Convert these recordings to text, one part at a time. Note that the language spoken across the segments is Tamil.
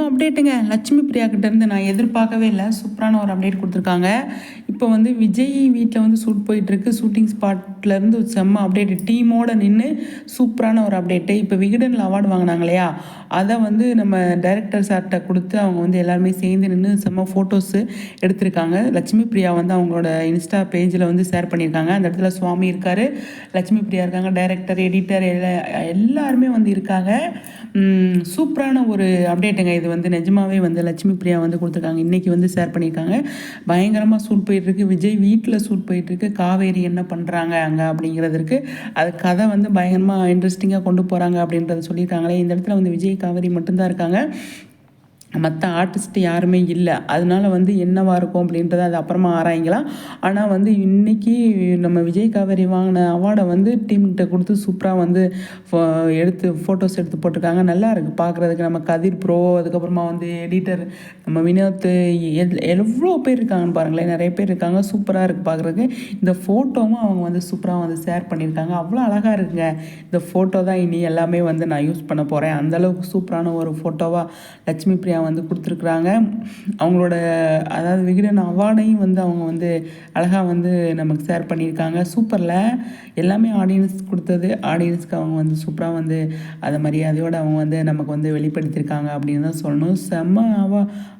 அப்டேட்டுங்க. லட்சுமி பிரியா கிட்டேருந்து நான் எதிர்பார்க்கவே இல்ல. சூப்பரான ஒரு அப்டேட் குடுத்துருக்காங்க. இப்போ வந்து விஜய் வீட்ல வந்து ஷூட் போயிட்டுருக்கு. ஷூட்டிங் ஸ்பாட்லேருந்து செம்ம அப்டேட். டீமோட நின்னு சூப்பரான ஒரு அப்டேட்டு. இப்போ விகடனில் அவார்டு வாங்குனாங்க இல்லையா? அத வந்து நம்ம டைரக்டர் சார்ட்ட குடுத்து அவங்க வந்து எல்லாருமே சேர்ந்து நின்னு செம்ம ஃபோட்டோஸு எடுத்திருக்காங்க. லட்சுமி பிரியா வந்து அவங்களோட இன்ஸ்டா பேஜில வந்து ஷேர் பண்ணியிருக்காங்க. அந்த இடத்துல சுவாமி இருக்காரு, லட்சுமி பிரியா இருக்காங்க, டைரக்டர், எடிட்டர் எல்லாருமே வந்து இருக்காங்க. சூப்பரான ஒரு அப்டேட்டுங்க. இது வந்து நிஜமாவே வந்து லட்சுமி பிரியா வந்து குடுத்துருக்காங்க. இன்னைக்கு வந்து ஷேர் பண்ணியிருக்காங்க. பயங்கரமா ஷூட் போயிட்டுருக்கு. விஜய் வீட்ல ஷூட் போயிட்டுருக்கு. காவேரி என்ன பண்றாங்க அங்க அப்படிங்கிறது இருக்கு. அது கதை வந்து பயங்கரமா இன்ட்ரெஸ்டிங்கா கொண்டு போறாங்க அப்படின்றத சொல்லியிருக்காங்களே. இந்த இடத்துல வந்து விஜய், காவேரி மட்டும் தான் இருக்காங்க. மற்ற ஆர்டிஸ்ட் யாருமே இல்லை. அதனால வந்து என்னவா இருக்கும் அப்படின்றத அது அப்புறமா ஆராய்ங்கலாம். ஆனால் வந்து இன்னைக்கு நம்ம விஜய், காவேரி வாங்கின அவார்டை வந்து டீம்கிட்ட கொடுத்து சூப்பராக வந்து எடுத்து ஃபோட்டோஸ் எடுத்து போட்டிருக்காங்க. நல்லா இருக்குது பார்க்குறதுக்கு. நம்ம கதிர் ப்ரோ, அதுக்கப்புறமா வந்து எடிட்டர் நம்ம வினோத், எவ்வளோ பேர் இருக்காங்கன்னு பாருங்களேன். நிறைய பேர் இருக்காங்க. சூப்பராக இருக்குது பார்க்குறதுக்கு. இந்த ஃபோட்டோவும் அவங்க வந்து சூப்பராக வந்து ஷேர் பண்ணியிருக்காங்க. அவ்வளோ அழகாக இருக்குங்க. இந்த ஃபோட்டோ தான் இனி எல்லாமே வந்து நான் யூஸ் பண்ண போகிறேன். அந்தளவுக்கு சூப்பரான ஒரு ஃபோட்டோவாக லட்சுமி பிரியா வந்து கொடுத்துருக்குறாங்க. அவங்களோட அதாவது விகடன் அவார்டையும் வந்து அவங்க வந்து அழகாக வந்து நமக்கு ஷேர் பண்ணியிருக்காங்க. சூப்பரில் எல்லாமே ஆடியன்ஸ் கொடுத்தது. ஆடியன்ஸ்க்கு அவங்க வந்து சூப்பராக வந்து அதை மரியாதையோடு அவங்க வந்து நமக்கு வந்து வெளிப்படுத்தியிருக்காங்க அப்படின்னு தான் சொல்லணும். செம்ம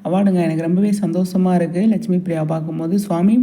அவார்டுங்க. எனக்கு ரொம்பவே சந்தோஷமாக இருக்குது லட்சுமி பிரியா பார்க்கும்போது. சுவாமி